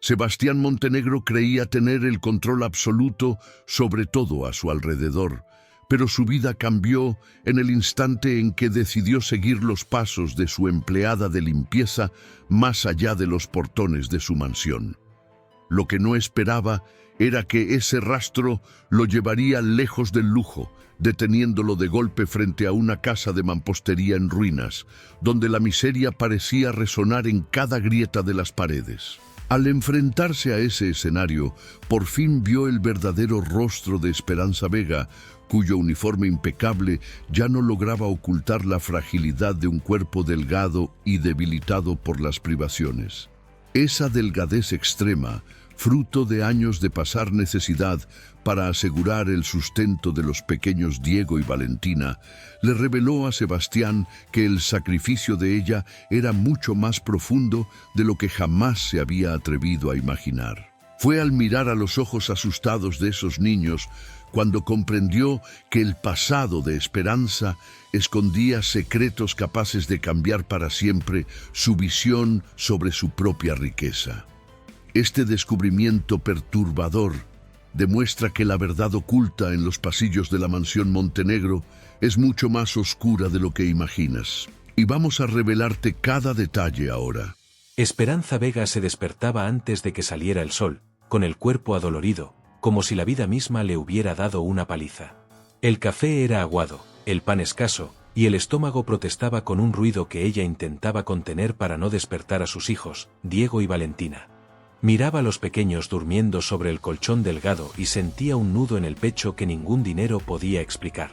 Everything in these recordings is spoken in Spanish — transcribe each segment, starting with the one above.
Sebastián Montenegro creía tener el control absoluto sobre todo a su alrededor, pero su vida cambió en el instante en que decidió seguir los pasos de su empleada de limpieza más allá de los portones de su mansión. Lo que no esperaba era que ese rastro lo llevaría lejos del lujo, deteniéndolo de golpe frente a una casa de mampostería en ruinas, donde la miseria parecía resonar en cada grieta de las paredes. Al enfrentarse a ese escenario, por fin vio el verdadero rostro de Esperanza Vega, cuyo uniforme impecable ya no lograba ocultar la fragilidad de un cuerpo delgado y debilitado por las privaciones. Esa delgadez extrema, fruto de años de pasar necesidad para asegurar el sustento de los pequeños Diego y Valentina, le reveló a Sebastián que el sacrificio de ella era mucho más profundo de lo que jamás se había atrevido a imaginar. Fue al mirar a los ojos asustados de esos niños cuando comprendió que el pasado de Esperanza escondía secretos capaces de cambiar para siempre su visión sobre su propia riqueza. Este descubrimiento perturbador demuestra que la verdad oculta en los pasillos de la mansión Montenegro es mucho más oscura de lo que imaginas. Y vamos a revelarte cada detalle ahora. Esperanza Vega se despertaba antes de que saliera el sol, con el cuerpo adolorido, como si la vida misma le hubiera dado una paliza. El café era aguado, el pan escaso, y el estómago protestaba con un ruido que ella intentaba contener para no despertar a sus hijos, Diego y Valentina. Miraba a los pequeños durmiendo sobre el colchón delgado y sentía un nudo en el pecho que ningún dinero podía explicar.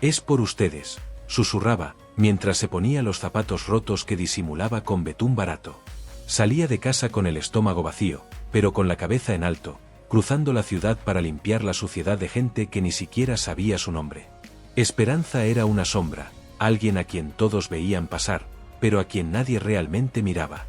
«Es por ustedes», susurraba, mientras se ponía los zapatos rotos que disimulaba con betún barato. Salía de casa con el estómago vacío, pero con la cabeza en alto, cruzando la ciudad para limpiar la suciedad de gente que ni siquiera sabía su nombre. Esperanza era una sombra, alguien a quien todos veían pasar, pero a quien nadie realmente miraba.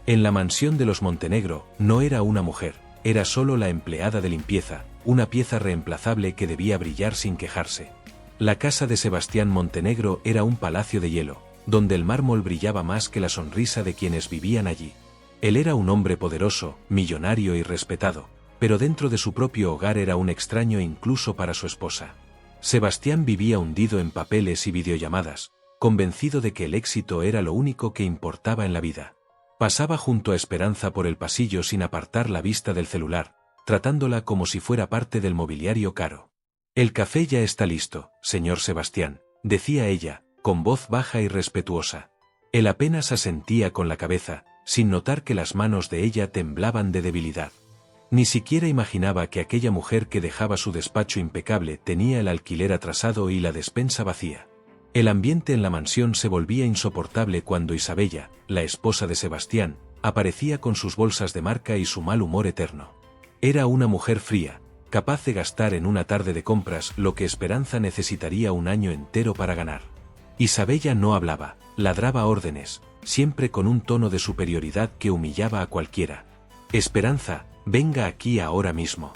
En la mansión de los Montenegro no era una mujer, era solo la empleada de limpieza, una pieza reemplazable que debía brillar sin quejarse. La casa de Sebastián Montenegro era un palacio de hielo, donde el mármol brillaba más que la sonrisa de quienes vivían allí. Él era un hombre poderoso, millonario y respetado, pero dentro de su propio hogar era un extraño incluso para su esposa. Sebastián vivía hundido en papeles y videollamadas, convencido de que el éxito era lo único que importaba en la vida. Pasaba junto a Esperanza por el pasillo sin apartar la vista del celular, tratándola como si fuera parte del mobiliario caro. «El café ya está listo, señor Sebastián», decía ella, con voz baja y respetuosa. Él apenas asentía con la cabeza, sin notar que las manos de ella temblaban de debilidad. Ni siquiera imaginaba que aquella mujer que dejaba su despacho impecable tenía el alquiler atrasado y la despensa vacía. El ambiente en la mansión se volvía insoportable cuando Isabella, la esposa de Sebastián, aparecía con sus bolsas de marca y su mal humor eterno. Era una mujer fría, capaz de gastar en una tarde de compras lo que Esperanza necesitaría un año entero para ganar. Isabella no hablaba, ladraba órdenes, siempre con un tono de superioridad que humillaba a cualquiera. «Esperanza, venga aquí ahora mismo.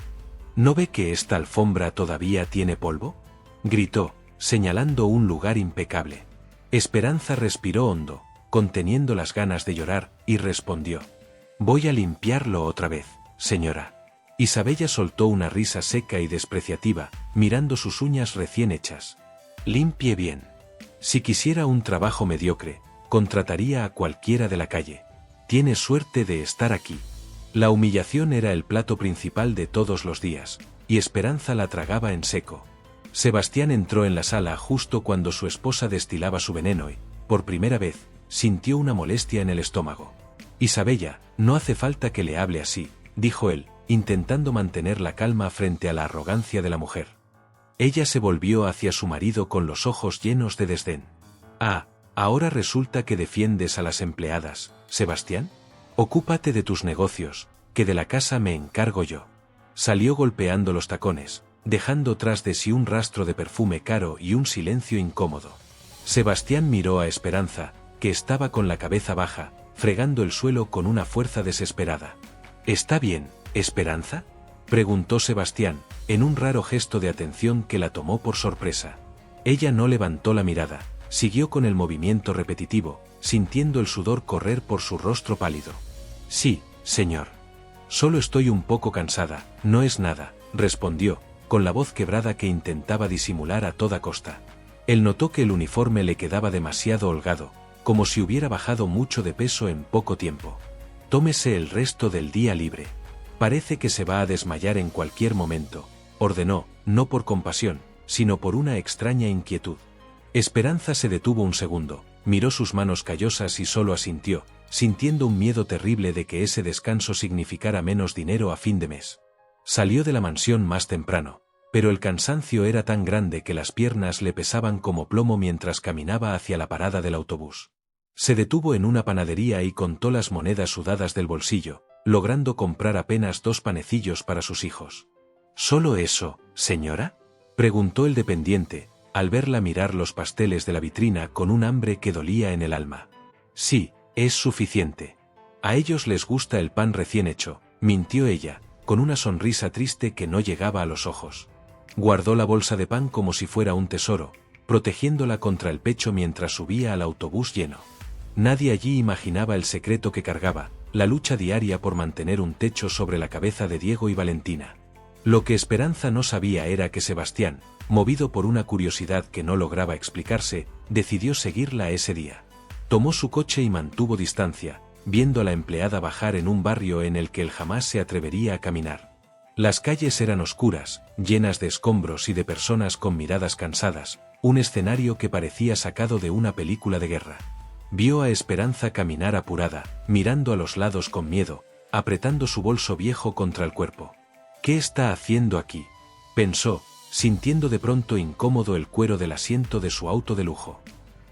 ¿No ve que esta alfombra todavía tiene polvo?», gritó, señalando un lugar impecable. Esperanza respiró hondo, conteniendo las ganas de llorar, y respondió: «Voy a limpiarlo otra vez, señora». Isabella soltó una risa seca y despreciativa, mirando sus uñas recién hechas. «Limpie bien. Si quisiera un trabajo mediocre, contrataría a cualquiera de la calle. Tiene suerte de estar aquí». La humillación era el plato principal de todos los días, y Esperanza la tragaba en seco. Sebastián entró en la sala justo cuando su esposa destilaba su veneno y, por primera vez, sintió una molestia en el estómago. «Isabella, no hace falta que le hable así», dijo él, intentando mantener la calma frente a la arrogancia de la mujer. Ella se volvió hacia su marido con los ojos llenos de desdén. «Ah, ahora resulta que defiendes a las empleadas, Sebastián. Ocúpate de tus negocios, que de la casa me encargo yo». Salió golpeando los tacones, dejando tras de sí un rastro de perfume caro y un silencio incómodo. Sebastián miró a Esperanza, que estaba con la cabeza baja, fregando el suelo con una fuerza desesperada. «¿Está bien, Esperanza?», preguntó Sebastián, en un raro gesto de atención que la tomó por sorpresa. Ella no levantó la mirada, siguió con el movimiento repetitivo, sintiendo el sudor correr por su rostro pálido. «Sí, señor». Solo estoy un poco cansada, no es nada, respondió, con la voz quebrada que intentaba disimular a toda costa. Él notó que el uniforme le quedaba demasiado holgado, como si hubiera bajado mucho de peso en poco tiempo. Tómese el resto del día libre. Parece que se va a desmayar en cualquier momento, ordenó, no por compasión, sino por una extraña inquietud. Esperanza se detuvo un segundo, miró sus manos callosas y solo asintió, sintiendo un miedo terrible de que ese descanso significara menos dinero a fin de mes. Salió de la mansión más temprano, pero el cansancio era tan grande que las piernas le pesaban como plomo mientras caminaba hacia la parada del autobús. Se detuvo en una panadería y contó las monedas sudadas del bolsillo, logrando comprar apenas 2 panecillos para sus hijos. ¿Solo eso, señora?, preguntó el dependiente, al verla mirar los pasteles de la vitrina con un hambre que dolía en el alma. Sí, es suficiente. A ellos les gusta el pan recién hecho, mintió ella, con una sonrisa triste que no llegaba a los ojos. Guardó la bolsa de pan como si fuera un tesoro, protegiéndola contra el pecho mientras subía al autobús lleno. Nadie allí imaginaba el secreto que cargaba, la lucha diaria por mantener un techo sobre la cabeza de Diego y Valentina. Lo que Esperanza no sabía era que Sebastián, movido por una curiosidad que no lograba explicarse, decidió seguirla ese día. Tomó su coche y mantuvo distancia, viendo a la empleada bajar en un barrio en el que él jamás se atrevería a caminar. Las calles eran oscuras, llenas de escombros y de personas con miradas cansadas, un escenario que parecía sacado de una película de guerra. Vio a Esperanza caminar apurada, mirando a los lados con miedo, apretando su bolso viejo contra el cuerpo. ¿Qué está haciendo aquí?, pensó, sintiendo de pronto incómodo el cuero del asiento de su auto de lujo.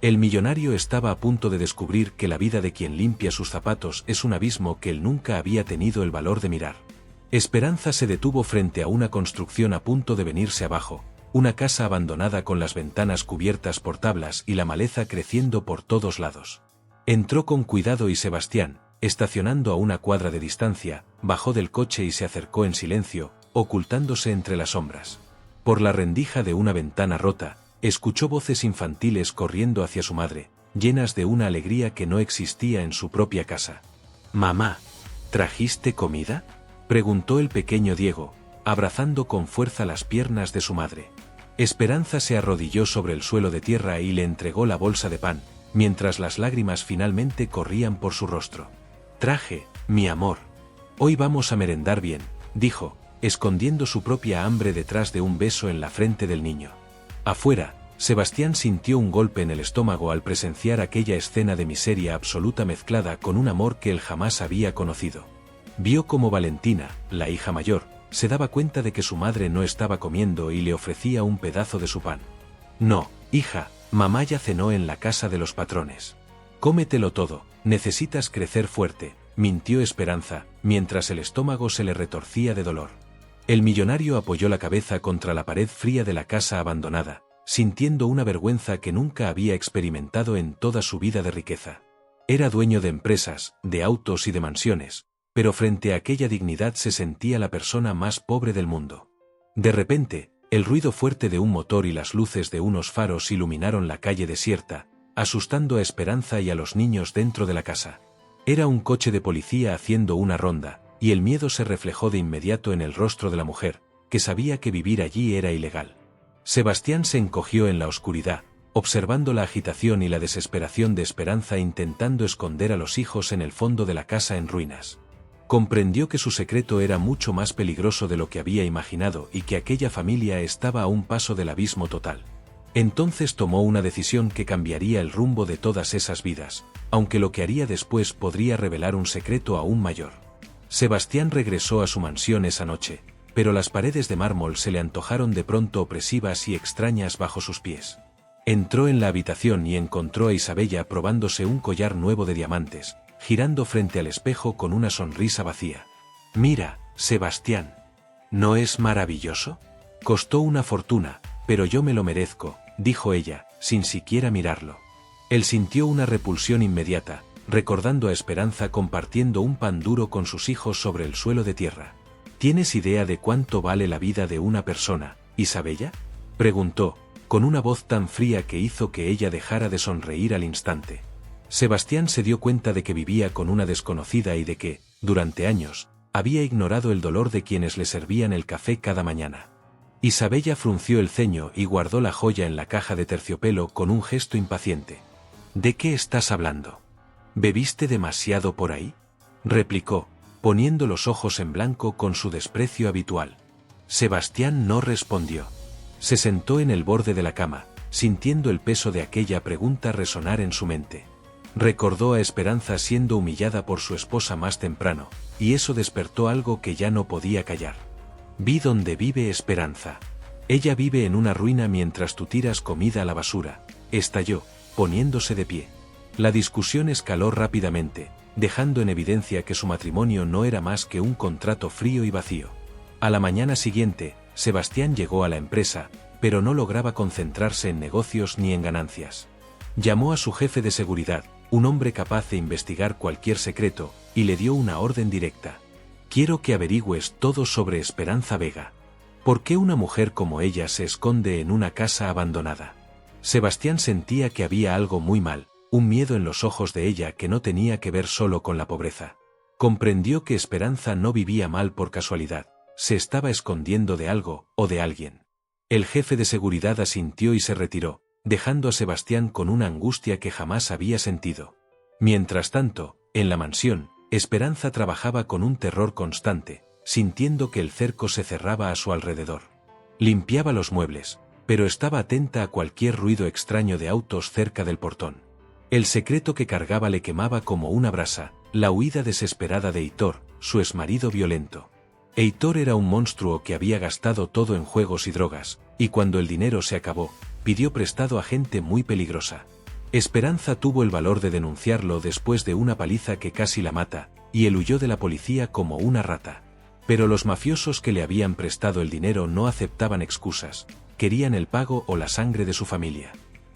El millonario estaba a punto de descubrir que la vida de quien limpia sus zapatos es un abismo que él nunca había tenido el valor de mirar. Esperanza se detuvo frente a una construcción a punto de venirse abajo, una casa abandonada con las ventanas cubiertas por tablas y la maleza creciendo por todos lados. Entró con cuidado y Sebastián, estacionando a una cuadra de distancia, bajó del coche y se acercó en silencio, ocultándose entre las sombras. Por la rendija de una ventana rota, escuchó voces infantiles corriendo hacia su madre, llenas de una alegría que no existía en su propia casa. «Mamá, ¿trajiste comida?», preguntó el pequeño Diego, abrazando con fuerza las piernas de su madre. Esperanza se arrodilló sobre el suelo de tierra y le entregó la bolsa de pan, mientras las lágrimas finalmente corrían por su rostro. «Traje, mi amor. Hoy vamos a merendar bien», dijo, escondiendo su propia hambre detrás de un beso en la frente del niño. Afuera, Sebastián sintió un golpe en el estómago al presenciar aquella escena de miseria absoluta mezclada con un amor que él jamás había conocido. Vio cómo Valentina, la hija mayor, se daba cuenta de que su madre no estaba comiendo y le ofrecía un pedazo de su pan. «No, hija, mamá ya cenó en la casa de los patrones. Cómetelo todo, necesitas crecer fuerte», mintió Esperanza, mientras el estómago se le retorcía de dolor. El millonario apoyó la cabeza contra la pared fría de la casa abandonada, sintiendo una vergüenza que nunca había experimentado en toda su vida de riqueza. Era dueño de empresas, de autos y de mansiones, pero frente a aquella dignidad se sentía la persona más pobre del mundo. De repente, el ruido fuerte de un motor y las luces de unos faros iluminaron la calle desierta, asustando a Esperanza y a los niños dentro de la casa. Era un coche de policía haciendo una ronda, y el miedo se reflejó de inmediato en el rostro de la mujer, que sabía que vivir allí era ilegal. Sebastián se encogió en la oscuridad, observando la agitación y la desesperación de Esperanza intentando esconder a los hijos en el fondo de la casa en ruinas. Comprendió que su secreto era mucho más peligroso de lo que había imaginado y que aquella familia estaba a un paso del abismo total. Entonces tomó una decisión que cambiaría el rumbo de todas esas vidas, aunque lo que haría después podría revelar un secreto aún mayor. Sebastián regresó a su mansión esa noche, pero las paredes de mármol se le antojaron de pronto opresivas y extrañas bajo sus pies. Entró en la habitación y encontró a Isabella probándose un collar nuevo de diamantes, girando frente al espejo con una sonrisa vacía. «Mira, Sebastián. ¿No es maravilloso? Costó una fortuna, pero yo me lo merezco», dijo ella, sin siquiera mirarlo. Él sintió una repulsión inmediata, recordando a Esperanza compartiendo un pan duro con sus hijos sobre el suelo de tierra. «¿Tienes idea de cuánto vale la vida de una persona, Isabella?», preguntó, con una voz tan fría que hizo que ella dejara de sonreír al instante. Sebastián se dio cuenta de que vivía con una desconocida y de que, durante años, había ignorado el dolor de quienes le servían el café cada mañana. Isabella frunció el ceño y guardó la joya en la caja de terciopelo con un gesto impaciente. ¿De qué estás hablando? ¿Bebiste demasiado por ahí?, replicó, poniendo los ojos en blanco con su desprecio habitual. Sebastián no respondió. Se sentó en el borde de la cama, sintiendo el peso de aquella pregunta resonar en su mente. Recordó a Esperanza siendo humillada por su esposa más temprano, y eso despertó algo que ya no podía callar. Vi dónde vive Esperanza. Ella vive en una ruina mientras tú tiras comida a la basura, estalló, poniéndose de pie. La discusión escaló rápidamente, dejando en evidencia que su matrimonio no era más que un contrato frío y vacío. A la mañana siguiente, Sebastián llegó a la empresa, pero no lograba concentrarse en negocios ni en ganancias. Llamó a su jefe de seguridad, un hombre capaz de investigar cualquier secreto, y le dio una orden directa. Quiero que averigües todo sobre Esperanza Vega. ¿Por qué una mujer como ella se esconde en una casa abandonada? Sebastián sentía que había algo muy mal, un miedo en los ojos de ella que no tenía que ver solo con la pobreza. Comprendió que Esperanza no vivía mal por casualidad, se estaba escondiendo de algo o de alguien. El jefe de seguridad asintió y se retiró, dejando a Sebastián con una angustia que jamás había sentido. Mientras tanto, en la mansión, Esperanza trabajaba con un terror constante, sintiendo que el cerco se cerraba a su alrededor. Limpiaba los muebles, pero estaba atenta a cualquier ruido extraño de autos cerca del portón. El secreto que cargaba le quemaba como una brasa, la huida desesperada de Heitor, su exmarido violento. Heitor era un monstruo que había gastado todo en juegos y drogas, y cuando el dinero se acabó, pidió prestado a gente muy peligrosa. Esperanza tuvo el valor de denunciarlo después de una paliza que casi la mata, y él huyó de la policía como una rata. Pero los mafiosos que le habían prestado el dinero no aceptaban excusas, querían el pago o la sangre de su familia.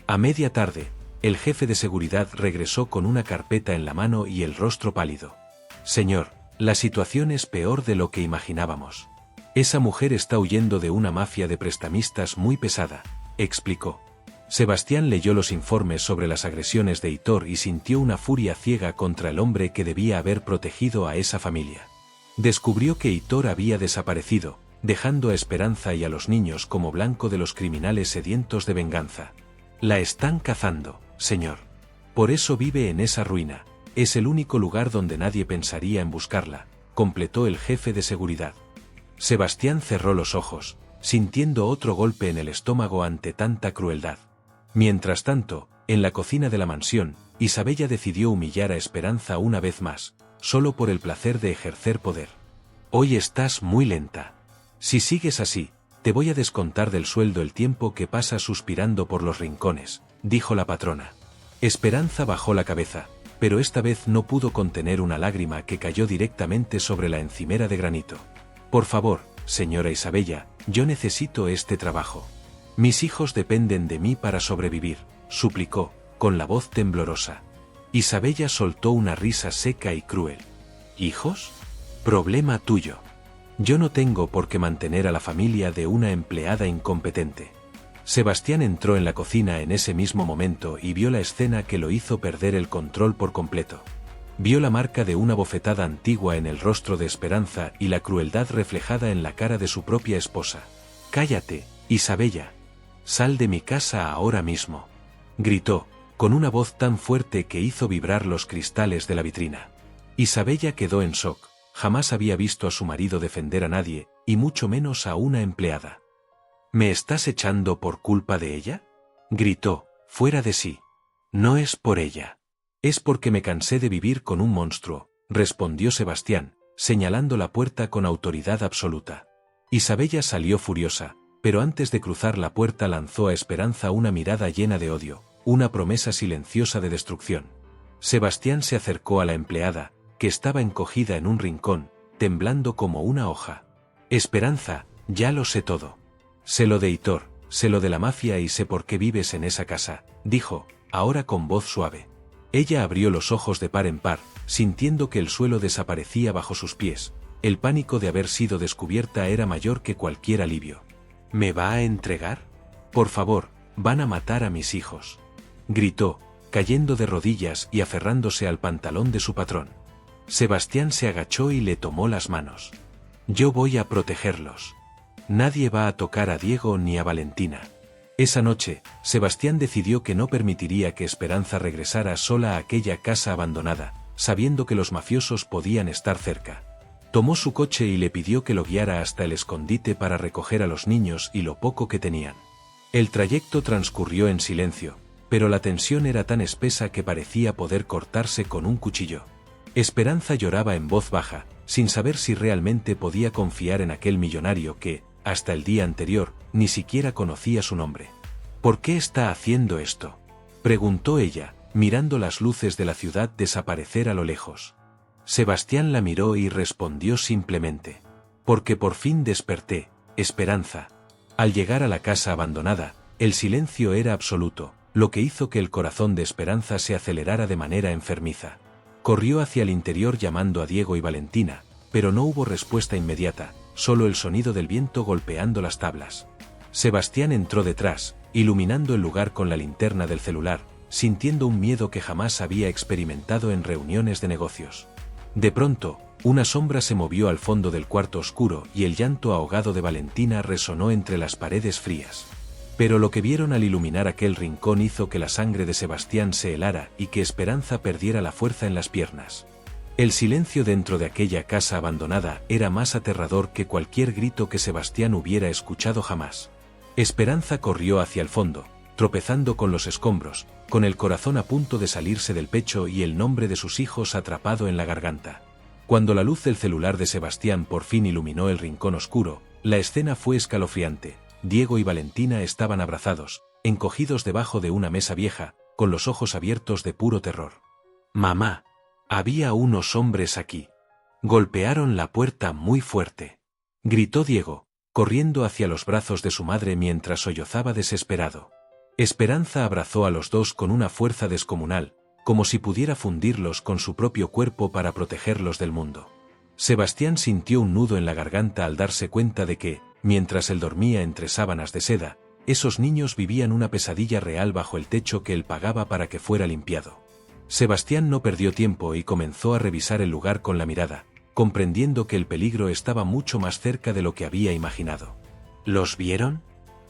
A media tarde, el jefe de seguridad regresó con una carpeta en la mano y el rostro pálido. Señor, la situación es peor de lo que imaginábamos. Esa mujer está huyendo de una mafia de prestamistas muy pesada, explicó. Sebastián leyó los informes sobre las agresiones de Heitor y sintió una furia ciega contra el hombre que debía haber protegido a esa familia. Descubrió que Heitor había desaparecido, dejando a Esperanza y a los niños como blanco de los criminales sedientos de venganza. La están cazando, señor. Por eso vive en esa ruina, es el único lugar donde nadie pensaría en buscarla, completó el jefe de seguridad. Sebastián cerró los ojos, sintiendo otro golpe en el estómago ante tanta crueldad. Mientras tanto, en la cocina de la mansión, Isabella decidió humillar a Esperanza una vez más, solo por el placer de ejercer poder. Hoy estás muy lenta. Si sigues así, te voy a descontar del sueldo el tiempo que pasas suspirando por los rincones, dijo la patrona. Esperanza bajó la cabeza, pero esta vez no pudo contener una lágrima que cayó directamente sobre la encimera de granito. Por favor, señora Isabella, yo necesito este trabajo. Mis hijos dependen de mí para sobrevivir, suplicó, con la voz temblorosa. Isabella soltó una risa seca y cruel. ¿Hijos? Problema tuyo. Yo no tengo por qué mantener a la familia de una empleada incompetente. Sebastián entró en la cocina en ese mismo momento y vio la escena que lo hizo perder el control por completo. Vio la marca de una bofetada antigua en el rostro de Esperanza y la crueldad reflejada en la cara de su propia esposa. «Cállate, Isabella. Sal de mi casa ahora mismo», gritó, con una voz tan fuerte que hizo vibrar los cristales de la vitrina. Isabella quedó en shock, jamás había visto a su marido defender a nadie, y mucho menos a una empleada. «¿Me estás echando por culpa de ella?», gritó, fuera de sí. «No es por ella. Es porque me cansé de vivir con un monstruo», respondió Sebastián, señalando la puerta con autoridad absoluta. Isabella salió furiosa, pero antes de cruzar la puerta lanzó a Esperanza una mirada llena de odio, una promesa silenciosa de destrucción. Sebastián se acercó a la empleada, que estaba encogida en un rincón, temblando como una hoja. «Esperanza, ya lo sé todo. Sé lo de Heitor, sé lo de la mafia y sé por qué vives en esa casa», dijo, ahora con voz suave. Ella abrió los ojos de par en par, sintiendo que el suelo desaparecía bajo sus pies. El pánico de haber sido descubierta era mayor que cualquier alivio. «¿Me va a entregar? Por favor, van a matar a mis hijos», gritó, cayendo de rodillas y aferrándose al pantalón de su patrón. Sebastián se agachó y le tomó las manos. Yo voy a protegerlos. Nadie va a tocar a Diego ni a Valentina. Esa noche, Sebastián decidió que no permitiría que Esperanza regresara sola a aquella casa abandonada, sabiendo que los mafiosos podían estar cerca. Tomó su coche y le pidió que lo guiara hasta el escondite para recoger a los niños y lo poco que tenían. El trayecto transcurrió en silencio, pero la tensión era tan espesa que parecía poder cortarse con un cuchillo. Esperanza lloraba en voz baja, sin saber si realmente podía confiar en aquel millonario que, hasta el día anterior, ni siquiera conocía su nombre. ¿Por qué está haciendo esto?, preguntó ella, mirando las luces de la ciudad desaparecer a lo lejos. Sebastián la miró y respondió simplemente: porque por fin desperté, Esperanza. Al llegar a la casa abandonada, el silencio era absoluto, lo que hizo que el corazón de Esperanza se acelerara de manera enfermiza. Corrió hacia el interior llamando a Diego y Valentina, pero no hubo respuesta inmediata, solo el sonido del viento golpeando las tablas. Sebastián entró detrás, iluminando el lugar con la linterna del celular, sintiendo un miedo que jamás había experimentado en reuniones de negocios. De pronto, una sombra se movió al fondo del cuarto oscuro y el llanto ahogado de Valentina resonó entre las paredes frías. Pero lo que vieron al iluminar aquel rincón hizo que la sangre de Sebastián se helara y que Esperanza perdiera la fuerza en las piernas. El silencio dentro de aquella casa abandonada era más aterrador que cualquier grito que Sebastián hubiera escuchado jamás. Esperanza corrió hacia el fondo, tropezando con los escombros, con el corazón a punto de salirse del pecho y el nombre de sus hijos atrapado en la garganta. Cuando la luz del celular de Sebastián por fin iluminó el rincón oscuro, la escena fue escalofriante. Diego y Valentina estaban abrazados, encogidos debajo de una mesa vieja, con los ojos abiertos de puro terror. «Mamá, había unos hombres aquí. Golpearon la puerta muy fuerte», gritó Diego, corriendo hacia los brazos de su madre mientras sollozaba desesperado. Esperanza abrazó a los dos con una fuerza descomunal, como si pudiera fundirlos con su propio cuerpo para protegerlos del mundo. Sebastián sintió un nudo en la garganta al darse cuenta de que, mientras él dormía entre sábanas de seda, esos niños vivían una pesadilla real bajo el techo que él pagaba para que fuera limpiado. Sebastián no perdió tiempo y comenzó a revisar el lugar con la mirada, comprendiendo que el peligro estaba mucho más cerca de lo que había imaginado. ¿Los vieron?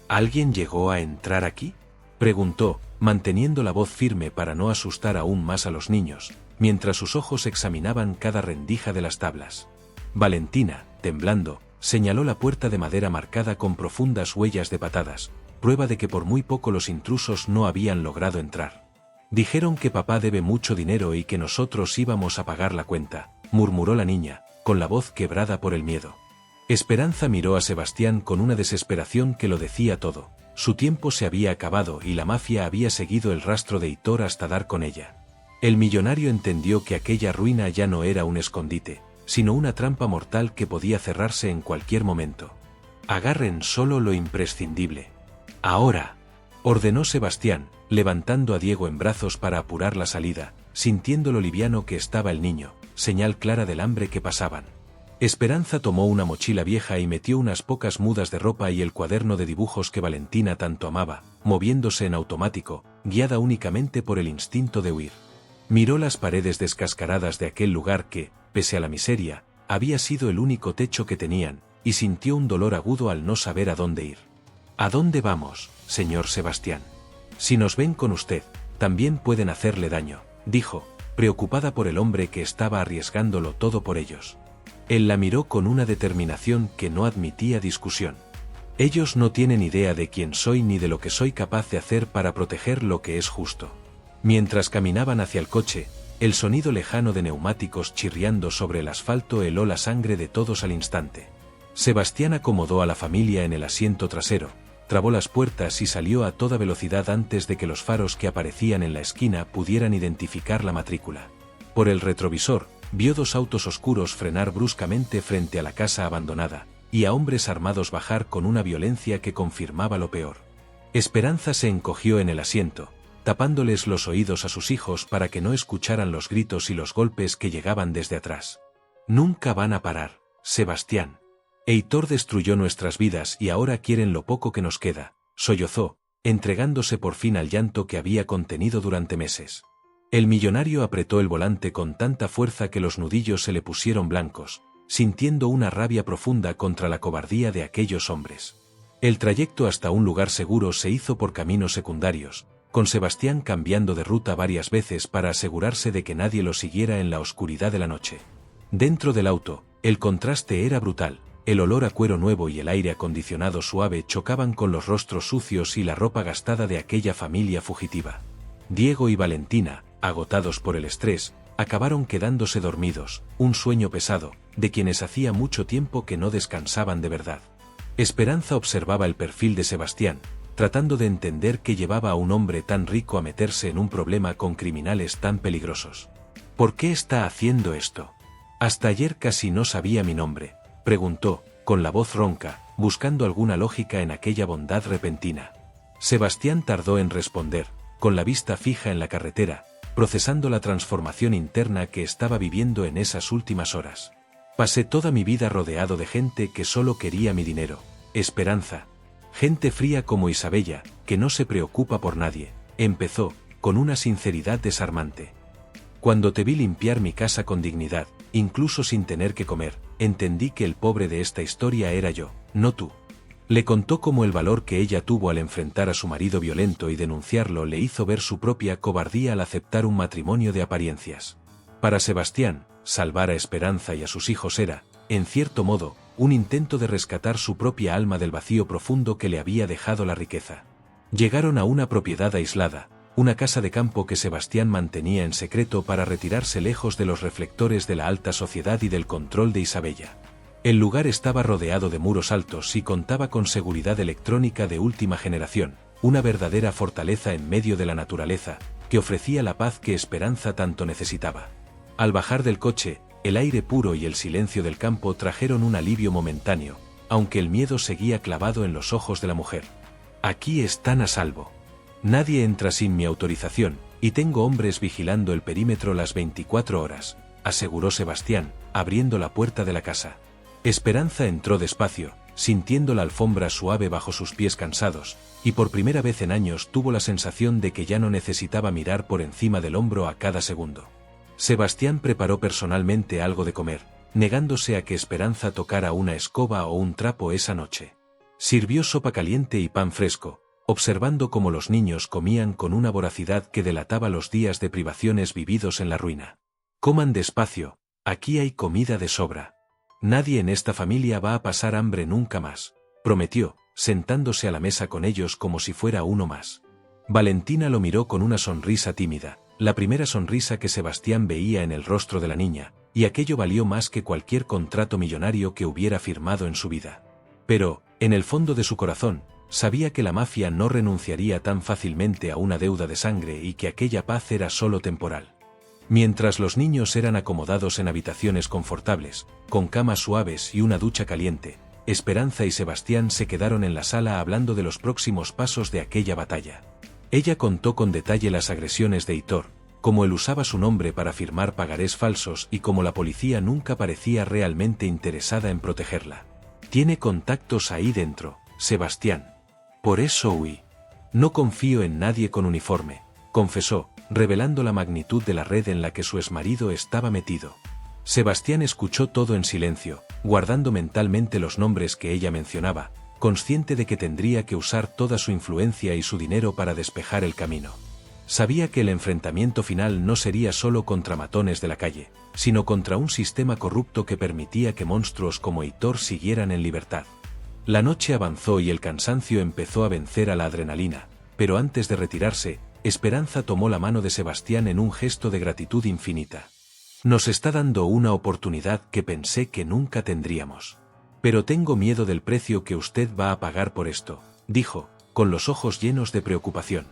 ¿Alguien llegó a entrar aquí?, preguntó, manteniendo la voz firme para no asustar aún más a los niños, mientras sus ojos examinaban cada rendija de las tablas. Valentina, temblando, señaló la puerta de madera marcada con profundas huellas de patadas, prueba de que por muy poco los intrusos no habían logrado entrar. «Dijeron que papá debe mucho dinero y que nosotros íbamos a pagar la cuenta», murmuró la niña, con la voz quebrada por el miedo. Esperanza miró a Sebastián con una desesperación que lo decía todo. Su tiempo se había acabado y la mafia había seguido el rastro de Hitor hasta dar con ella. El millonario entendió que aquella ruina ya no era un escondite, sino una trampa mortal que podía cerrarse en cualquier momento. «Agarren solo lo imprescindible. Ahora», ordenó Sebastián, levantando a Diego en brazos para apurar la salida, sintiendo lo liviano que estaba el niño, señal clara del hambre que pasaban. Esperanza tomó una mochila vieja y metió unas pocas mudas de ropa y el cuaderno de dibujos que Valentina tanto amaba, moviéndose en automático, guiada únicamente por el instinto de huir. Miró las paredes descascaradas de aquel lugar que, pese a la miseria, había sido el único techo que tenían, y sintió un dolor agudo al no saber a dónde ir. «¿A dónde vamos, señor Sebastián? Si nos ven con usted, también pueden hacerle daño», dijo, preocupada por el hombre que estaba arriesgándolo todo por ellos. Él la miró con una determinación que no admitía discusión. «Ellos no tienen idea de quién soy ni de lo que soy capaz de hacer para proteger lo que es justo». Mientras caminaban hacia el coche, el sonido lejano de neumáticos chirriando sobre el asfalto heló la sangre de todos al instante. Sebastián acomodó a la familia en el asiento trasero, trabó las puertas y salió a toda velocidad antes de que los faros que aparecían en la esquina pudieran identificar la matrícula. Por el retrovisor, vio dos autos oscuros frenar bruscamente frente a la casa abandonada, y a hombres armados bajar con una violencia que confirmaba lo peor. Esperanza se encogió en el asiento, tapándoles los oídos a sus hijos para que no escucharan los gritos y los golpes que llegaban desde atrás. «Nunca van a parar, Sebastián. Heitor destruyó nuestras vidas y ahora quieren lo poco que nos queda», sollozó, entregándose por fin al llanto que había contenido durante meses. El millonario apretó el volante con tanta fuerza que los nudillos se le pusieron blancos, sintiendo una rabia profunda contra la cobardía de aquellos hombres. El trayecto hasta un lugar seguro se hizo por caminos secundarios, con Sebastián cambiando de ruta varias veces para asegurarse de que nadie lo siguiera en la oscuridad de la noche. Dentro del auto, el contraste era brutal, el olor a cuero nuevo y el aire acondicionado suave chocaban con los rostros sucios y la ropa gastada de aquella familia fugitiva. Diego y Valentina, agotados por el estrés, acabaron quedándose dormidos, un sueño pesado, de quienes hacía mucho tiempo que no descansaban de verdad. Esperanza observaba el perfil de Sebastián, tratando de entender qué llevaba a un hombre tan rico a meterse en un problema con criminales tan peligrosos. ¿Por qué está haciendo esto? Hasta ayer casi no sabía mi nombre, preguntó, con la voz ronca, buscando alguna lógica en aquella bondad repentina. Sebastián tardó en responder, con la vista fija en la carretera, procesando la transformación interna que estaba viviendo en esas últimas horas. Pasé toda mi vida rodeado de gente que solo quería mi dinero, Esperanza. Gente fría como Isabella, que no se preocupa por nadie, empezó, con una sinceridad desarmante. Cuando te vi limpiar mi casa con dignidad, incluso sin tener que comer, entendí que el pobre de esta historia era yo, no tú. Le contó cómo el valor que ella tuvo al enfrentar a su marido violento y denunciarlo le hizo ver su propia cobardía al aceptar un matrimonio de apariencias. Para Sebastián, salvar a Esperanza y a sus hijos era, en cierto modo, un intento de rescatar su propia alma del vacío profundo que le había dejado la riqueza. Llegaron a una propiedad aislada, una casa de campo que Sebastián mantenía en secreto para retirarse lejos de los reflectores de la alta sociedad y del control de Isabella. El lugar estaba rodeado de muros altos y contaba con seguridad electrónica de última generación, una verdadera fortaleza en medio de la naturaleza, que ofrecía la paz que Esperanza tanto necesitaba. Al bajar del coche, el aire puro y el silencio del campo trajeron un alivio momentáneo, aunque el miedo seguía clavado en los ojos de la mujer. Aquí están a salvo. Nadie entra sin mi autorización, y tengo hombres vigilando el perímetro las 24 horas, aseguró Sebastián, abriendo la puerta de la casa. Esperanza entró despacio, sintiendo la alfombra suave bajo sus pies cansados, y por primera vez en años tuvo la sensación de que ya no necesitaba mirar por encima del hombro a cada segundo. Sebastián preparó personalmente algo de comer, negándose a que Esperanza tocara una escoba o un trapo esa noche. Sirvió sopa caliente y pan fresco, observando cómo los niños comían con una voracidad que delataba los días de privaciones vividos en la ruina. Coman despacio, aquí hay comida de sobra. Nadie en esta familia va a pasar hambre nunca más, prometió, sentándose a la mesa con ellos como si fuera uno más. Valentina lo miró con una sonrisa tímida, la primera sonrisa que Sebastián veía en el rostro de la niña, y aquello valió más que cualquier contrato millonario que hubiera firmado en su vida. Pero, en el fondo de su corazón, sabía que la mafia no renunciaría tan fácilmente a una deuda de sangre y que aquella paz era solo temporal. Mientras los niños eran acomodados en habitaciones confortables, con camas suaves y una ducha caliente, Esperanza y Sebastián se quedaron en la sala hablando de los próximos pasos de aquella batalla. Ella contó con detalle las agresiones de Hitor, cómo él usaba su nombre para firmar pagarés falsos y cómo la policía nunca parecía realmente interesada en protegerla. Tiene contactos ahí dentro, Sebastián. Por eso huí. No confío en nadie con uniforme, confesó, revelando la magnitud de la red en la que su exmarido estaba metido. Sebastián escuchó todo en silencio, guardando mentalmente los nombres que ella mencionaba, consciente de que tendría que usar toda su influencia y su dinero para despejar el camino. Sabía que el enfrentamiento final no sería solo contra matones de la calle, sino contra un sistema corrupto que permitía que monstruos como Hitor siguieran en libertad. La noche avanzó y el cansancio empezó a vencer a la adrenalina, pero antes de retirarse, Esperanza tomó la mano de Sebastián en un gesto de gratitud infinita. Nos está dando una oportunidad que pensé que nunca tendríamos. Pero tengo miedo del precio que usted va a pagar por esto, dijo, con los ojos llenos de preocupación.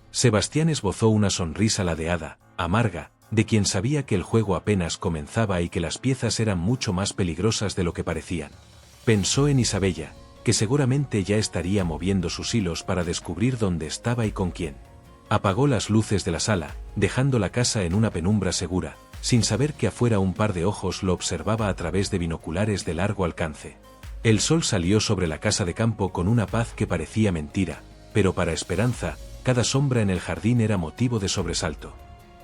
Sebastián esbozó una sonrisa ladeada, amarga, de quien sabía que el juego apenas comenzaba y que las piezas eran mucho más peligrosas de lo que parecían. Pensó en Isabella, que seguramente ya estaría moviendo sus hilos para descubrir dónde estaba y con quién. Apagó las luces de la sala, dejando la casa en una penumbra segura, sin saber que afuera un par de ojos lo observaba a través de binoculares de largo alcance. El sol salió sobre la casa de campo con una paz que parecía mentira, pero para Esperanza, cada sombra en el jardín era motivo de sobresalto.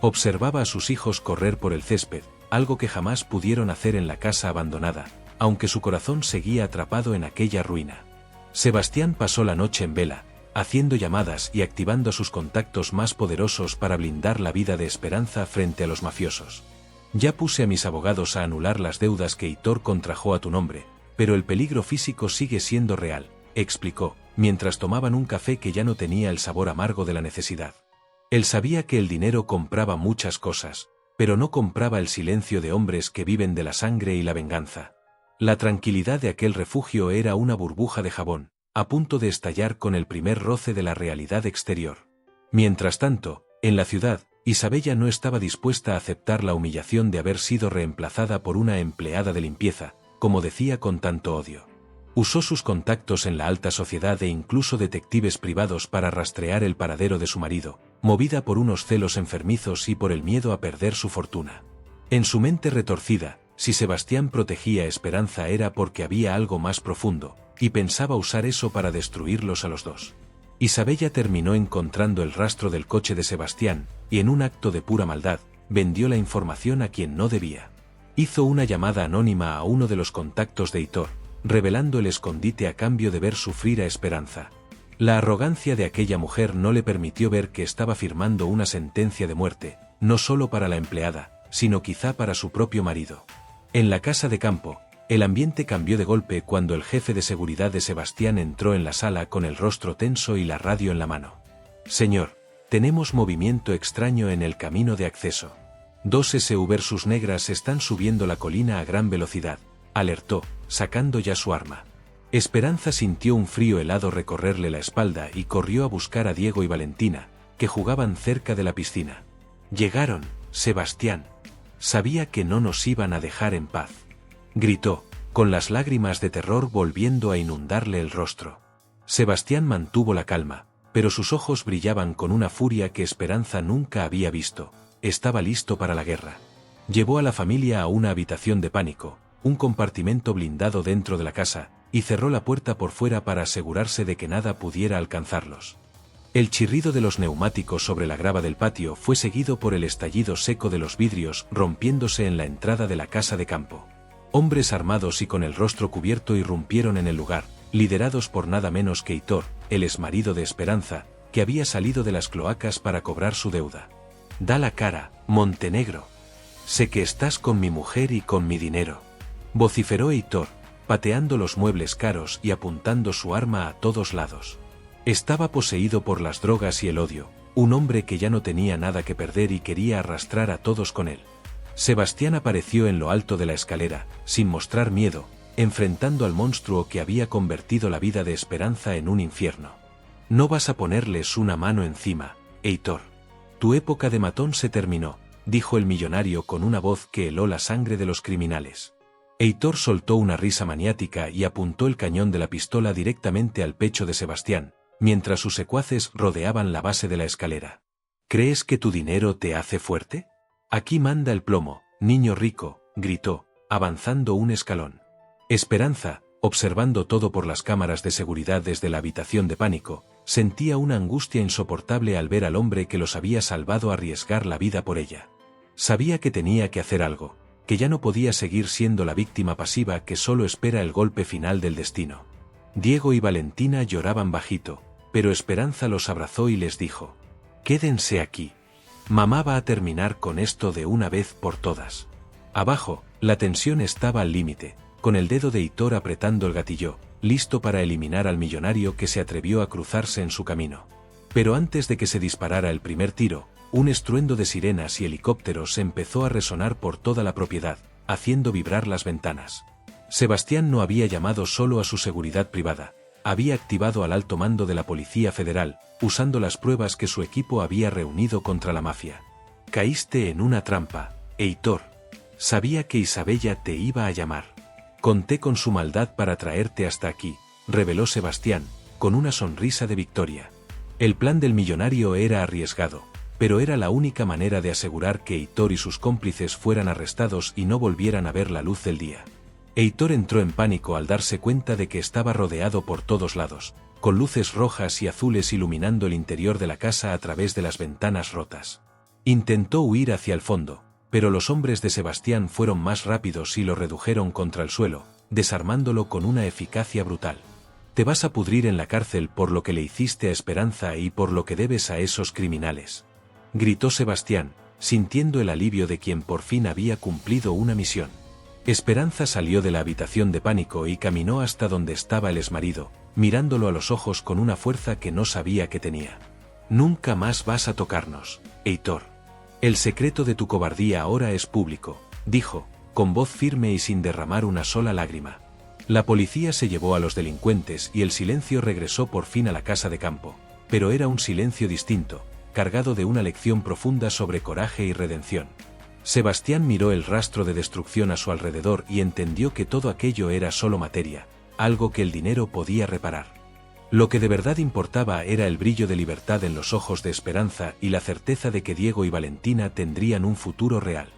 Observaba a sus hijos correr por el césped, algo que jamás pudieron hacer en la casa abandonada, aunque su corazón seguía atrapado en aquella ruina. Sebastián pasó la noche en vela, haciendo llamadas y activando a sus contactos más poderosos para blindar la vida de Esperanza frente a los mafiosos. Ya puse a mis abogados a anular las deudas que Heitor contrajo a tu nombre, pero el peligro físico sigue siendo real, explicó, mientras tomaban un café que ya no tenía el sabor amargo de la necesidad. Él sabía que el dinero compraba muchas cosas, pero no compraba el silencio de hombres que viven de la sangre y la venganza. La tranquilidad de aquel refugio era una burbuja de jabón, a punto de estallar con el primer roce de la realidad exterior. Mientras tanto, en la ciudad, Isabella no estaba dispuesta a aceptar la humillación de haber sido reemplazada por una empleada de limpieza, como decía con tanto odio. Usó sus contactos en la alta sociedad e incluso detectives privados para rastrear el paradero de su marido, movida por unos celos enfermizos y por el miedo a perder su fortuna. En su mente retorcida, si Sebastián protegía a Esperanza era porque había algo más profundo, y pensaba usar eso para destruirlos a los dos. Isabella terminó encontrando el rastro del coche de Sebastián, y en un acto de pura maldad, vendió la información a quien no debía. Hizo una llamada anónima a uno de los contactos de Heitor, revelando el escondite a cambio de ver sufrir a Esperanza. La arrogancia de aquella mujer no le permitió ver que estaba firmando una sentencia de muerte, no solo para la empleada, sino quizá para su propio marido. En la casa de campo, el ambiente cambió de golpe cuando el jefe de seguridad de Sebastián entró en la sala con el rostro tenso y la radio en la mano. «Señor, tenemos movimiento extraño en el camino de acceso. 2 SUVs negras están subiendo la colina a gran velocidad», alertó, sacando ya su arma. Esperanza sintió un frío helado recorrerle la espalda y corrió a buscar a Diego y Valentina, que jugaban cerca de la piscina. «Llegaron, Sebastián. Sabía que no nos iban a dejar en paz», gritó, con las lágrimas de terror volviendo a inundarle el rostro. Sebastián mantuvo la calma, pero sus ojos brillaban con una furia que Esperanza nunca había visto. Estaba listo para la guerra. Llevó a la familia a una habitación de pánico, un compartimento blindado dentro de la casa, y cerró la puerta por fuera para asegurarse de que nada pudiera alcanzarlos. El chirrido de los neumáticos sobre la grava del patio fue seguido por el estallido seco de los vidrios rompiéndose en la entrada de la casa de campo. Hombres armados y con el rostro cubierto irrumpieron en el lugar, liderados por nada menos que Heitor, el exmarido de Esperanza, que había salido de las cloacas para cobrar su deuda. «Da la cara, Montenegro. Sé que estás con mi mujer y con mi dinero», vociferó Heitor, pateando los muebles caros y apuntando su arma a todos lados. Estaba poseído por las drogas y el odio, un hombre que ya no tenía nada que perder y quería arrastrar a todos con él. Sebastián apareció en lo alto de la escalera, sin mostrar miedo, enfrentando al monstruo que había convertido la vida de Esperanza en un infierno. «No vas a ponerles una mano encima, Heitor. Tu época de matón se terminó», dijo el millonario con una voz que heló la sangre de los criminales. Heitor soltó una risa maniática y apuntó el cañón de la pistola directamente al pecho de Sebastián, mientras sus secuaces rodeaban la base de la escalera. «¿Crees que tu dinero te hace fuerte? Aquí manda el plomo, niño rico», gritó, avanzando un escalón. Esperanza, observando todo por las cámaras de seguridad desde la habitación de pánico, sentía una angustia insoportable al ver al hombre que los había salvado arriesgar la vida por ella. Sabía que tenía que hacer algo, que ya no podía seguir siendo la víctima pasiva que solo espera el golpe final del destino. Diego y Valentina lloraban bajito, pero Esperanza los abrazó y les dijo: «Quédense aquí. Mamá va a terminar con esto de una vez por todas». Abajo, la tensión estaba al límite, con el dedo de Heitor apretando el gatillo, listo para eliminar al millonario que se atrevió a cruzarse en su camino. Pero antes de que se disparara el primer tiro, un estruendo de sirenas y helicópteros empezó a resonar por toda la propiedad, haciendo vibrar las ventanas. Sebastián no había llamado solo a su seguridad privada, había activado al alto mando de la Policía Federal, usando las pruebas que su equipo había reunido contra la mafia. «Caíste en una trampa, Heitor. Sabía que Isabella te iba a llamar. Conté con su maldad para traerte hasta aquí», reveló Sebastián, con una sonrisa de victoria. El plan del millonario era arriesgado, pero era la única manera de asegurar que Heitor y sus cómplices fueran arrestados y no volvieran a ver la luz del día. Heitor entró en pánico al darse cuenta de que estaba rodeado por todos lados, con luces rojas y azules iluminando el interior de la casa a través de las ventanas rotas. Intentó huir hacia el fondo, pero los hombres de Sebastián fueron más rápidos y lo redujeron contra el suelo, desarmándolo con una eficacia brutal. Te vas a pudrir en la cárcel por lo que le hiciste a Esperanza y por lo que debes a esos criminales, gritó Sebastián, sintiendo el alivio de quien por fin había cumplido una misión. Esperanza salió de la habitación de pánico y caminó hasta donde estaba el exmarido, mirándolo a los ojos con una fuerza que no sabía que tenía. Nunca más vas a tocarnos, Heitor. El secreto de tu cobardía ahora es público, dijo, con voz firme y sin derramar una sola lágrima. La policía se llevó a los delincuentes y el silencio regresó por fin a la casa de campo, pero era un silencio distinto, cargado de una lección profunda sobre coraje y redención. Sebastián miró el rastro de destrucción a su alrededor y entendió que todo aquello era solo materia, algo que el dinero podía reparar. Lo que de verdad importaba era el brillo de libertad en los ojos de Esperanza y la certeza de que Diego y Valentina tendrían un futuro real.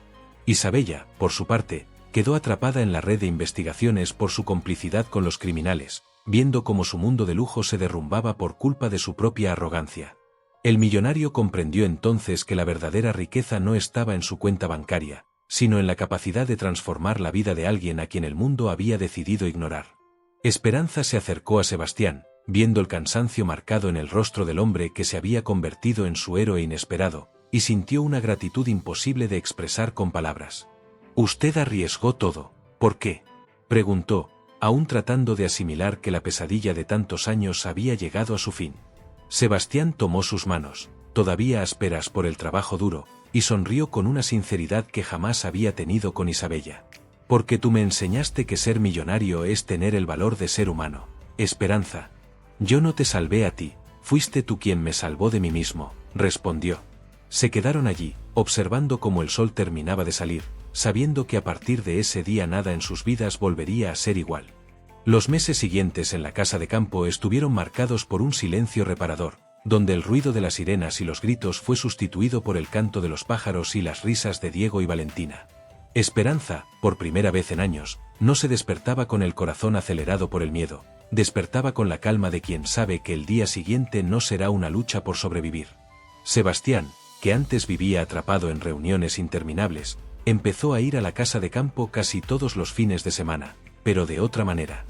Isabella, por su parte, quedó atrapada en la red de investigaciones por su complicidad con los criminales, viendo cómo su mundo de lujo se derrumbaba por culpa de su propia arrogancia. El millonario comprendió entonces que la verdadera riqueza no estaba en su cuenta bancaria, sino en la capacidad de transformar la vida de alguien a quien el mundo había decidido ignorar. Esperanza se acercó a Sebastián, viendo el cansancio marcado en el rostro del hombre que se había convertido en su héroe inesperado, y sintió una gratitud imposible de expresar con palabras. «Usted arriesgó todo, ¿por qué?», preguntó, aún tratando de asimilar que la pesadilla de tantos años había llegado a su fin. Sebastián tomó sus manos, todavía ásperas por el trabajo duro, y sonrió con una sinceridad que jamás había tenido con Isabella. «Porque tú me enseñaste que ser millonario es tener el valor de ser humano, Esperanza. Yo no te salvé a ti, fuiste tú quien me salvó de mí mismo», respondió. Se quedaron allí, observando cómo el sol terminaba de salir, sabiendo que a partir de ese día nada en sus vidas volvería a ser igual. Los meses siguientes en la casa de campo estuvieron marcados por un silencio reparador, donde el ruido de las sirenas y los gritos fue sustituido por el canto de los pájaros y las risas de Diego y Valentina. Esperanza, por primera vez en años, no se despertaba con el corazón acelerado por el miedo, despertaba con la calma de quien sabe que el día siguiente no será una lucha por sobrevivir. Sebastián, que antes vivía atrapado en reuniones interminables, empezó a ir a la casa de campo casi todos los fines de semana, pero de otra manera.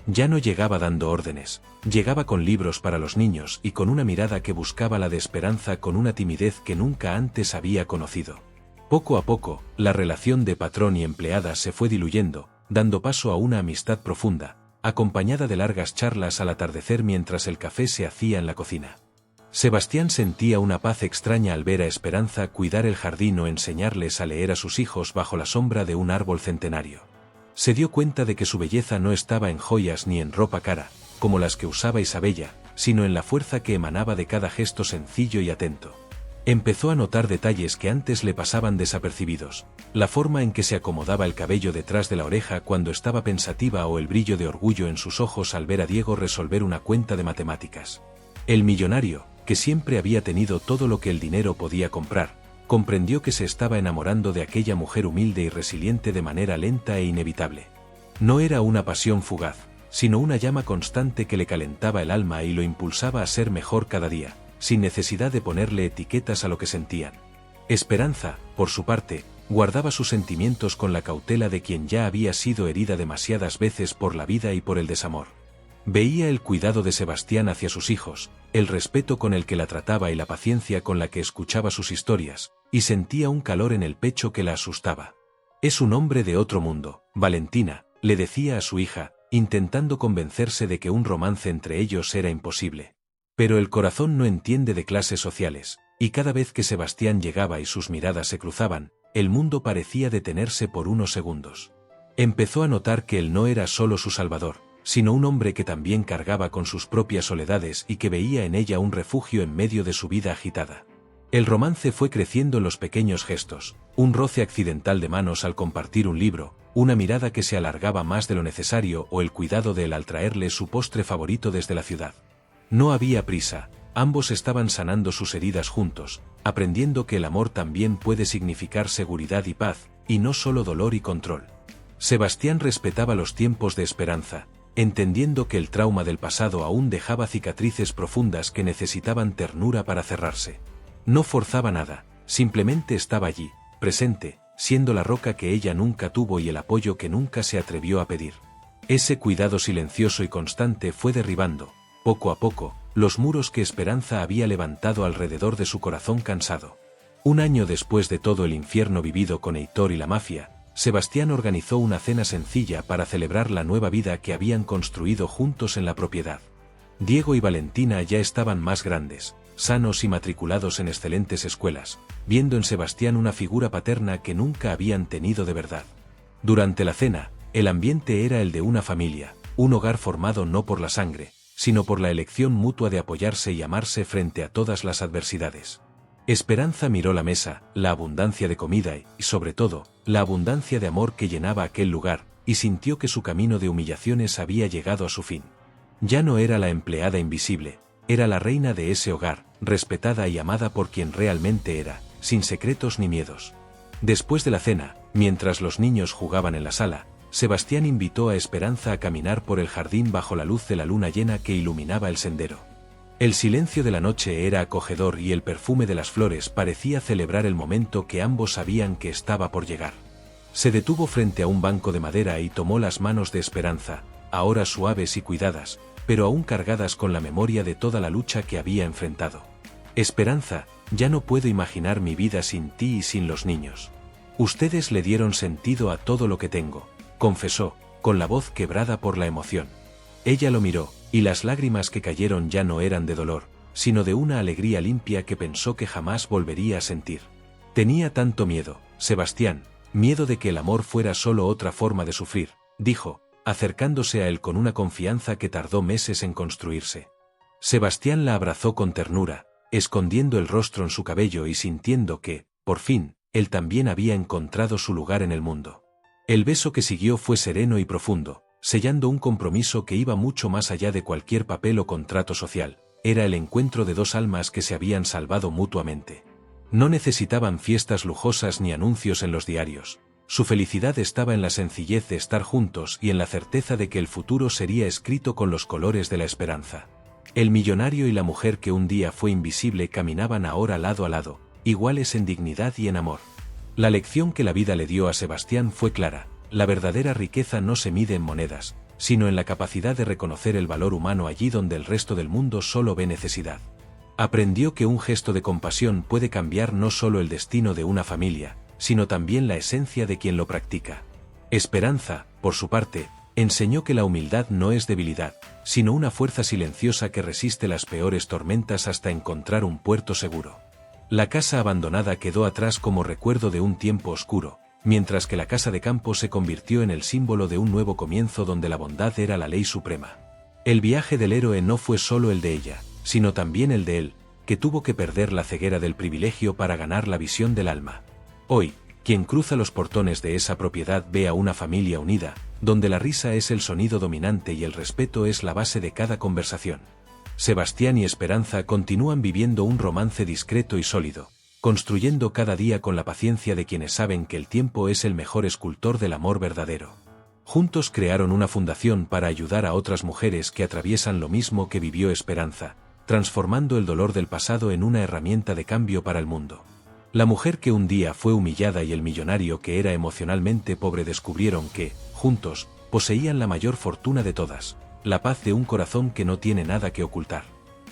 Ya no llegaba dando órdenes, llegaba con libros para los niños y con una mirada que buscaba la de Esperanza con una timidez que nunca antes había conocido. Poco a poco, la relación de patrón y empleada se fue diluyendo, dando paso a una amistad profunda, acompañada de largas charlas al atardecer mientras el café se hacía en la cocina. Sebastián sentía una paz extraña al ver a Esperanza cuidar el jardín o enseñarles a leer a sus hijos bajo la sombra de un árbol centenario. Se dio cuenta de que su belleza no estaba en joyas ni en ropa cara, como las que usaba Isabella, sino en la fuerza que emanaba de cada gesto sencillo y atento. Empezó a notar detalles que antes le pasaban desapercibidos, la forma en que se acomodaba el cabello detrás de la oreja cuando estaba pensativa o el brillo de orgullo en sus ojos al ver a Diego resolver una cuenta de matemáticas. El millonario, que siempre había tenido todo lo que el dinero podía comprar, comprendió que se estaba enamorando de aquella mujer humilde y resiliente de manera lenta e inevitable. No era una pasión fugaz, sino una llama constante que le calentaba el alma y lo impulsaba a ser mejor cada día, sin necesidad de ponerle etiquetas a lo que sentían. Esperanza, por su parte, guardaba sus sentimientos con la cautela de quien ya había sido herida demasiadas veces por la vida y por el desamor. Veía el cuidado de Sebastián hacia sus hijos, el respeto con el que la trataba y la paciencia con la que escuchaba sus historias, y sentía un calor en el pecho que la asustaba. «Es un hombre de otro mundo, Valentina», le decía a su hija, intentando convencerse de que un romance entre ellos era imposible. Pero el corazón no entiende de clases sociales, y cada vez que Sebastián llegaba y sus miradas se cruzaban, el mundo parecía detenerse por unos segundos. Empezó a notar que él no era solo su salvador, sino un hombre que también cargaba con sus propias soledades y que veía en ella un refugio en medio de su vida agitada. El romance fue creciendo en los pequeños gestos, un roce accidental de manos al compartir un libro, una mirada que se alargaba más de lo necesario o el cuidado de él al traerle su postre favorito desde la ciudad. No había prisa, ambos estaban sanando sus heridas juntos, aprendiendo que el amor también puede significar seguridad y paz, y no solo dolor y control. Sebastián respetaba los tiempos de Esperanza, entendiendo que el trauma del pasado aún dejaba cicatrices profundas que necesitaban ternura para cerrarse. No forzaba nada, simplemente estaba allí, presente, siendo la roca que ella nunca tuvo y el apoyo que nunca se atrevió a pedir. Ese cuidado silencioso y constante fue derribando, poco a poco, los muros que Esperanza había levantado alrededor de su corazón cansado. Un año después de todo el infierno vivido con Heitor y la mafia, Sebastián organizó una cena sencilla para celebrar la nueva vida que habían construido juntos en la propiedad. Diego y Valentina ya estaban más grandes, sanos y matriculados en excelentes escuelas, viendo en Sebastián una figura paterna que nunca habían tenido de verdad. Durante la cena, el ambiente era el de una familia, un hogar formado no por la sangre, sino por la elección mutua de apoyarse y amarse frente a todas las adversidades. Esperanza miró la mesa, la abundancia de comida y, sobre todo, la abundancia de amor que llenaba aquel lugar, y sintió que su camino de humillaciones había llegado a su fin. Ya no era la empleada invisible, era la reina de ese hogar, respetada y amada por quien realmente era, sin secretos ni miedos. Después de la cena, mientras los niños jugaban en la sala, Sebastián invitó a Esperanza a caminar por el jardín bajo la luz de la luna llena que iluminaba el sendero. El silencio de la noche era acogedor y el perfume de las flores parecía celebrar el momento que ambos sabían que estaba por llegar. Se detuvo frente a un banco de madera y tomó las manos de Esperanza, ahora suaves y cuidadas, pero aún cargadas con la memoria de toda la lucha que había enfrentado. Esperanza, ya no puedo imaginar mi vida sin ti y sin los niños. Ustedes le dieron sentido a todo lo que tengo, confesó, con la voz quebrada por la emoción. Ella lo miró, y las lágrimas que cayeron ya no eran de dolor, sino de una alegría limpia que pensó que jamás volvería a sentir. Tenía tanto miedo, Sebastián, miedo de que el amor fuera solo otra forma de sufrir, dijo, acercándose a él con una confianza que tardó meses en construirse. Sebastián la abrazó con ternura, escondiendo el rostro en su cabello y sintiendo que, por fin, él también había encontrado su lugar en el mundo. El beso que siguió fue sereno y profundo, sellando un compromiso que iba mucho más allá de cualquier papel o contrato social. Era el encuentro de dos almas que se habían salvado mutuamente. No necesitaban fiestas lujosas ni anuncios en los diarios. Su felicidad estaba en la sencillez de estar juntos y en la certeza de que el futuro sería escrito con los colores de la esperanza. El millonario y la mujer que un día fue invisible caminaban ahora lado a lado, iguales en dignidad y en amor. La lección que la vida le dio a Sebastián fue clara: la verdadera riqueza no se mide en monedas, sino en la capacidad de reconocer el valor humano allí donde el resto del mundo solo ve necesidad. Aprendió que un gesto de compasión puede cambiar no solo el destino de una familia, sino también la esencia de quien lo practica. Esperanza, por su parte, enseñó que la humildad no es debilidad, sino una fuerza silenciosa que resiste las peores tormentas hasta encontrar un puerto seguro. La casa abandonada quedó atrás como recuerdo de un tiempo oscuro, mientras que la casa de campo se convirtió en el símbolo de un nuevo comienzo donde la bondad era la ley suprema. El viaje del héroe no fue solo el de ella, sino también el de él, que tuvo que perder la ceguera del privilegio para ganar la visión del alma. Hoy, quien cruza los portones de esa propiedad ve a una familia unida, donde la risa es el sonido dominante y el respeto es la base de cada conversación. Sebastián y Esperanza continúan viviendo un romance discreto y sólido, construyendo cada día con la paciencia de quienes saben que el tiempo es el mejor escultor del amor verdadero. Juntos crearon una fundación para ayudar a otras mujeres que atraviesan lo mismo que vivió Esperanza, transformando el dolor del pasado en una herramienta de cambio para el mundo. La mujer que un día fue humillada y el millonario que era emocionalmente pobre descubrieron que, juntos, poseían la mayor fortuna de todas: la paz de un corazón que no tiene nada que ocultar.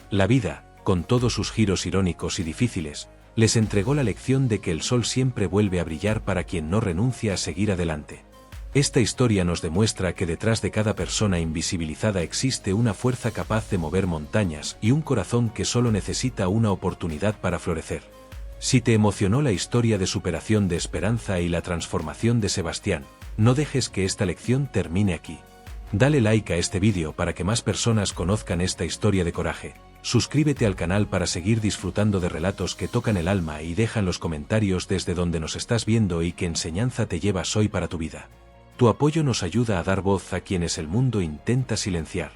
La vida, con todos sus giros irónicos y difíciles, les entregó la lección de que el sol siempre vuelve a brillar para quien no renuncia a seguir adelante. Esta historia nos demuestra que detrás de cada persona invisibilizada existe una fuerza capaz de mover montañas y un corazón que solo necesita una oportunidad para florecer. Si te emocionó la historia de superación de Esperanza y la transformación de Sebastián, no dejes que esta lección termine aquí. Dale like a este vídeo para que más personas conozcan esta historia de coraje. Suscríbete al canal para seguir disfrutando de relatos que tocan el alma y deja en los comentarios desde donde nos estás viendo y qué enseñanza te llevas hoy para tu vida. Tu apoyo nos ayuda a dar voz a quienes el mundo intenta silenciar.